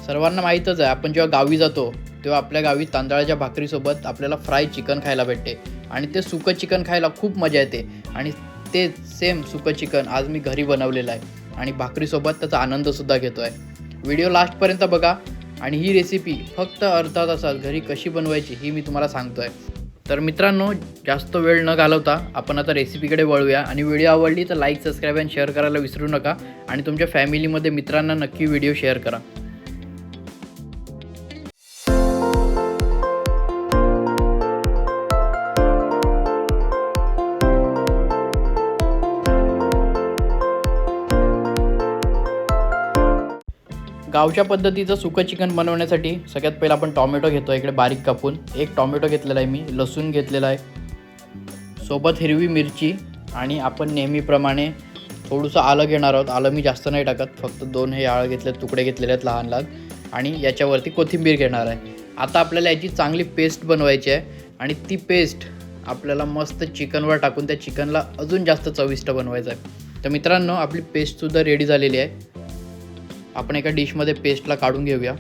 सर्वांना माहीतच आहे, आपण जेव्हा गावी जातो तेव्हा आपल्या गावी तांदळाच्या भाकरीसोबत आपल्याला फ्राय चिकन खायला भेटते आणि ते सुकं चिकन खायला खूप मजा येते. आणि ते सेम सुकं चिकन आज मी घरी बनवलेलं आहे आणि भाकरीसोबत त्याचा आनंदसुद्धा घेतो आहे. व्हिडिओ लास्टपर्यंत बघा आणि ही रेसिपी फक्त अर्धा तासात घरी कशी बनवायची ही मी तुम्हाला सांगतो आहे. तर मित्रांनो, जास्त वेळ न घालवता आपण आता रेसिपीकडे वळूया. आणि व्हिडिओ आवडली तर लाईक, सबस्क्राईब आणि शेअर करायला विसरू नका. आणि तुमच्या फॅमिलीमध्ये मित्रांना नक्की व्हिडिओ शेअर करा. गावच्या पद्धतीचं सुकं चिकन बनवण्यासाठी सगळ्यात पहिलं आपण टॉमॅटो घेतो इकडे बारीक कापून. एक टॉमॅटो घेतलेला आहे मी, लसूण घेतलेला आहे, सोबत हिरवी मिरची आणि आपण नेहमीप्रमाणे थोडंसं आलं घेणार आहोत. आलं मी जास्त नाही टाकत, फक्त 2 हे आलं घेतले, तुकडे घेतलेले आहेत लहान लहान. आणि याच्यावरती कोथिंबीर घेणार आहे. आता आपल्याला याची चांगली पेस्ट बनवायची आहे आणि ती पेस्ट आपल्याला मस्त चिकनवर टाकून त्या चिकनला अजून जास्त चविष्ट बनवायचं आहे. तर मित्रांनो, आपली पेस्टसुद्धा रेडी झालेली आहे. आपण एका डिशमध्ये पेस्टला काढून घेऊया.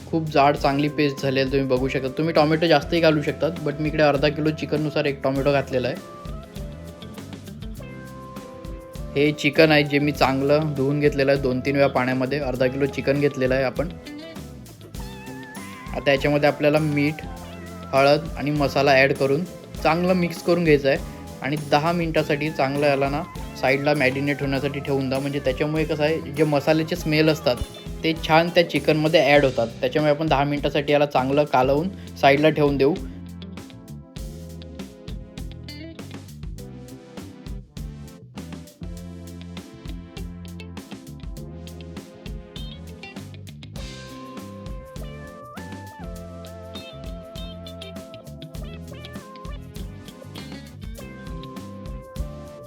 खूप जाड चांगली पेस्ट झाली आहे, तुम्ही बघू शकता. तुम्ही टॉमॅटो जास्तही घालू शकतात, बट मी इकडे अर्धा किलो चिकननुसार 1 टॉमॅटो घातलेला आहे. हे चिकन आहे जे मी चांगलं धुवून घेतलेलं आहे 2-3 वेळा पाण्यामध्ये. अर्धा किलो चिकन घेतलेलं आहे आपण. आता याच्यामध्ये आपल्याला मीठ, हळद आणि मसाला ॲड करून चांगलं मिक्स करून घ्यायचं आहे. आणि 10 मिनटासाठी चांगलं याला ना साईडला मॅरिनेट होण्यासाठी ठेवून द्या. म्हणजे त्याच्यामुळे कसं आहे, जे मसाल्याचे स्मेल असतात ते छान त्या चिकनमध्ये ॲड होतात. त्याच्यामुळे आपण 10 मिनटासाठी याला चांगलं कालवून साईडला ठेवून देऊ.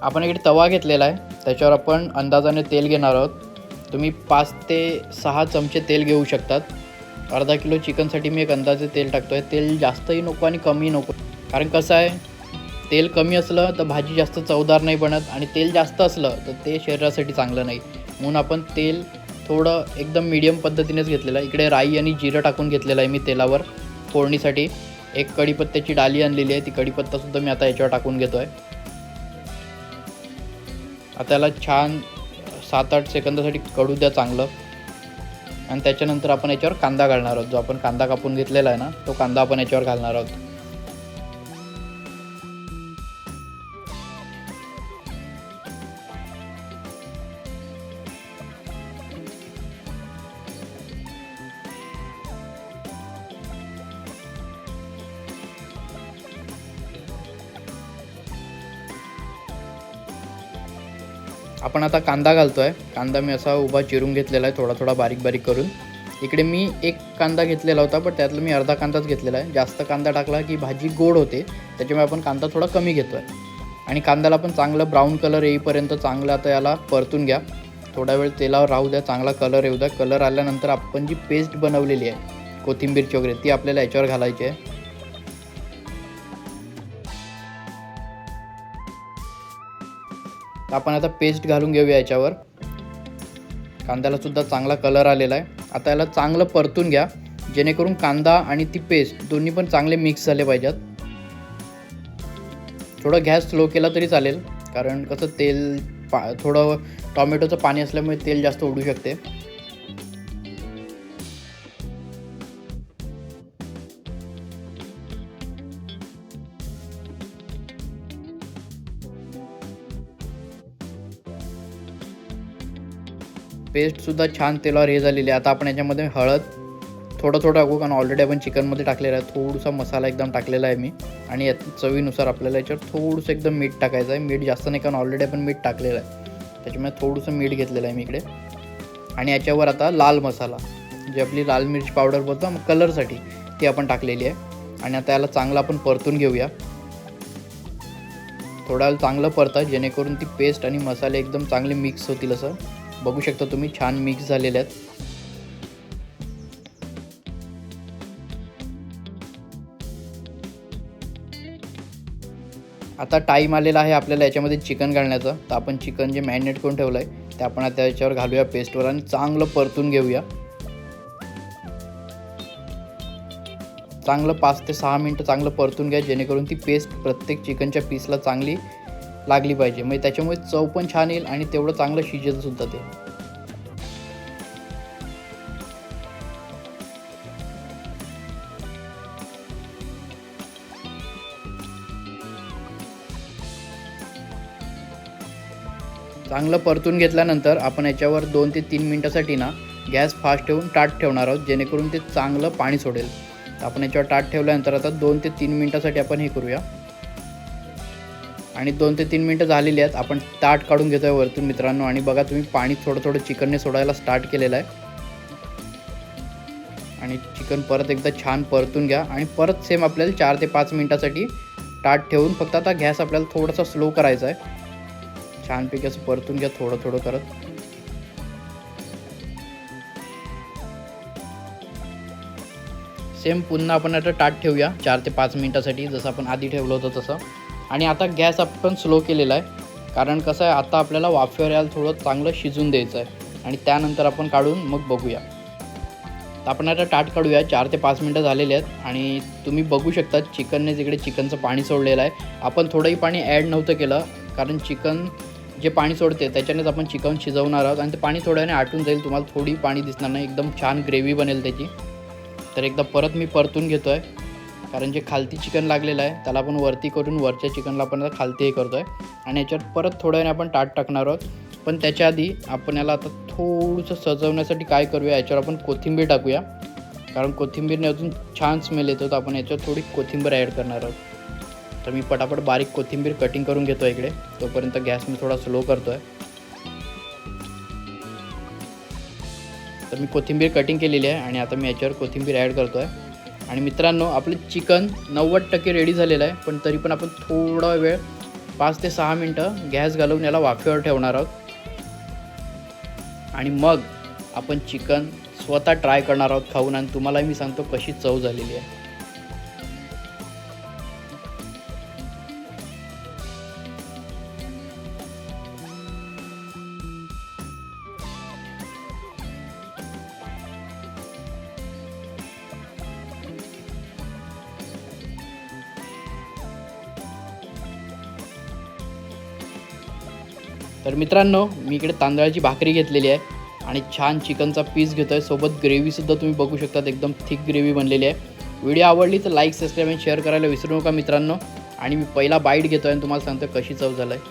आपण इकडे तवा घेतलेला आहे, त्याच्यावर आपण अंदाजाने तेल घेणार आहोत. तुम्ही 5 ते 6 चमचे तेल घेऊ शकतात. अर्धा किलो चिकनसाठी मी एक अंदाजे तेल टाकतो आहे. तेल जास्तही नको आणि कमी नको, कारण कसं आहे, तेल कमी असलं तर भाजी जास्त चवदार नाही बनत आणि तेल जास्त असलं तर ते शरीरासाठी चांगलं नाही. म्हणून आपण तेल थोडं एकदम मीडियम पद्धतीनेच घेतलेलं आहे. इकडे राई आणि जिरं टाकून घेतलेलं आहे मी तेलावर फोडणीसाठी. एक कढीपत्त्याची डाली आणलेली आहे, ती कढीपत्तासुद्धा मी आता याच्यावर टाकून घेतो आहे. आता याला छान 7-8 सेकंदासाठी कढू द्या चांगलं. आणि त्याच्यानंतर आपण याच्यावर कांदा घालणार आहोत. जो आपण कांदा कापून घेतलेला आहे ना, तो कांदा आपण याच्यावर घालणार आहोत. आपण आता कांदा घालतो आहे. कांदा मी असा उभा चिरून घेतलेला आहे, थोडा थोडा बारीक बारीक करून. इकडे मी 1 कांदा घेतलेला होता, पण त्यातलं मी अर्धा कांदाच घेतलेला आहे. जास्त कांदा टाकला की भाजी गोड होते, त्याच्यामुळे आपण कांदा थोडा कमी घेतो आहे. आणि कांद्याला पण चांगलं ब्राऊन कलर येईपर्यंत चांगलं आता याला परतून घ्या. थोडा वेळ तेलावर राहू द्या, चांगला कलर येऊ द्या. कलर आल्यानंतर आपण जी पेस्ट बनवलेली आहे कोथिंबीरची वगैरे, ती आपल्याला याच्यावर घालायची आहे. आपण आता पेस्ट घालून घेऊया याच्यावर. कांद्यालासुद्धा चांगला कलर आलेला आहे. आता याला चांगलं परतून घ्या, जेणेकरून कांदा आणि ती पेस्ट दोन्ही पण चांगले मिक्स झाले पाहिजेत. थोडं गॅस स्लो केला तरी चालेल, कारण कसं तेल थोडं टॉमॅटोचं पाणी असल्यामुळे तेल जास्त उडू शकते. पेस्टसुद्धा छान तेलावर हे झालेली आहे. आता आपण याच्यामध्ये हळद थोडं टाकू, कारण ऑलरेडी आपण चिकनमध्ये टाकलेला आहे. थोडासा मसाला एकदम टाकलेला आहे मी. आणि यात चवीनुसार आपल्याला याच्यावर थोडंसं एकदम मीठ टाकायचं आहे. मीठ जास्त नाही, कारण ऑलरेडी आपण मीठ टाकलेलं आहे, त्याच्यामुळे थोडंसं मीठ घेतलेलं आहे मी इकडे. आणि याच्यावर आता लाल मसाला, जी आपली लाल मिरची पावडर बोलतो मग कलरसाठी, ती आपण टाकलेली आहे. आणि आता याला चांगलं आपण परतून घेऊया. थोडा वेळ चांगलं परता, जेणेकरून ती पेस्ट आणि मसाले एकदम चांगले मिक्स होतील. असं बघू शकता तुम्ही, छान मिक्स झालेले आहेत. आता टाईम आलेला आहे आपल्याला याच्यामध्ये चिकन घालण्याचा. तर आपण चिकन जे मॅरिनेट करून ठेवलं आहे ते आपण आता याच्यावर घालूया पेस्टवर आणि चांगलं परतून घेऊया. चांगलं 5 ते 6 मिनटं चांगलं परतून घ्या, जेणेकरून ती पेस्ट प्रत्येक चिकनच्या पीसला चांगली लागली पाहिजे. म्हणजे त्याच्यामुळे चव पण छान येईल आणि तेवढं चांगलं शिजेल सुद्धा ते. चांगलं परतून घेतल्यानंतर आपण याच्यावर 2 ते 3 मिनटासाठी ना गॅस फास्ट ठेवून ताट ठेवणार आहोत, जेणेकरून ते चांगलं पाणी सोडेल. तर आपण याच्यावर ताट ठेवल्यानंतर आता 2 ते 3 मिनटासाठी आपण हे करूया. आणि 2 ते 3 मिनटं झालेली आहेत. आपण ताट काढून घेतोय वरतून मित्रांनो. आणि बघा तुम्ही पाणी थोडं थोडं चिकनने सोडायला स्टार्ट केलेलं आहे. आणि चिकन परत एकदा छान परतून घ्या आणि परत सेम आपल्याला 4 ते 5 मिनटासाठी ताट ठेवून फक्त आता गॅस आपल्याला थोडासा स्लो करायचा आहे. छानपैकी असं परतून घ्या थोडं थोडं करत. सेम पुन्हा आपण आता ताट ठेवूया 4 ते 5 मिनटासाठी, जसं आपण आधी ठेवलं होतं तसं. आणि आता गॅस आपण स्लो केलेला आहे, कारण कसं आहे आता आपल्याला वाफेवर यायला थोडं चांगलं शिजून द्यायचं आहे. आणि त्यानंतर आपण काढून मग बघूया. तर आपण आता ताट काढूया. 4 ते 5 मिनटं झालेली आहेत आणि तुम्ही बघू शकता चिकनने जिकडे चिकनचं पाणी सोडलेलं आहे. आपण थोडंही पाणी ॲड नव्हतं केलं, कारण चिकन जे पाणी सोडते त्याच्यानेच आपण चिकन शिजवणार आहोत आणि ते पाणी थोड्याने आटून जाईल. तुम्हाला थोडी पाणी दिसणार नाही, एकदम छान ग्रेव्ही बनेल त्याची. तर एकदा परत मी परतून घेतो आहे, कारण जे खालती चिकन लागलेलं आहे त्याला आपण वरती करून वरच्या चिकनला आपण आता खालती हे करतो आहे. आणि याच्यावर परत थोड्याने आपण ताट टाकणार आहोत. पण त्याच्या आधी आपण याला आता थोडंसं सजवण्यासाठी काय करूया, याच्यावर आपण कोथिंबीर टाकूया, कारण कोथिंबीरने अजून छान स्मेल येतो. तर आपण याच्यावर थोडी कोथिंबीर ॲड करणार आहोत. तर मी पटापट बारीक कोथिंबीर कटिंग करून घेतो इकडे. तोपर्यंत गॅस मी थोडा स्लो करतो आहे. तर मी कोथिंबीर कटिंग केलेली आहे आणि आता मी याच्यावर कोथिंबीर ॲड करतो आहे. आणि मित्रांनो आपलं चिकन 90% रेडी झालेलं आहे, पण तरी पण आपण थोडा वेळ 5 ते 6 मिनटं गॅस घालवून याला वाफेवर ठेवणार आहोत. आणि मग आपण चिकन स्वतः ट्राय करणार आहोत खाऊन, आणि तुम्हाला मी सांगतो कशी चव झालेली आहे. तर मित्रांनो मी इकडे तांदळाची भाकरी घेतलेली आहे आणि छान चिकनचा पीस घेतो आहे. सोबत ग्रेव्हीसुद्धा तुम्ही बघू शकता, एकदम थिक ग्रेव्ही बनलेली आहे. व्हिडिओ आवडली तर लाईक, सबस्क्राईब आणि शेअर करायला विसरू नका मित्रांनो. आणि मी पहिला बाईट घेतो आहे आणि तुम्हाला सांगतो कशी चव झालं आहे.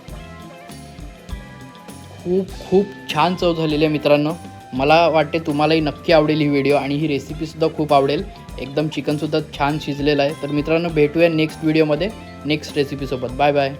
खूप खूप छान चव झालेली आहे मित्रांनो. मला वाटते तुम्हालाही नक्की आवडेल ही व्हिडिओ आणि ही रेसिपीसुद्धा खूप आवडेल. एकदम चिकनसुद्धा छान शिजलेलं आहे. तर मित्रांनो भेटूया नेक्स्ट व्हिडिओमध्ये नेक्स्ट रेसिपीसोबत. Bye bye.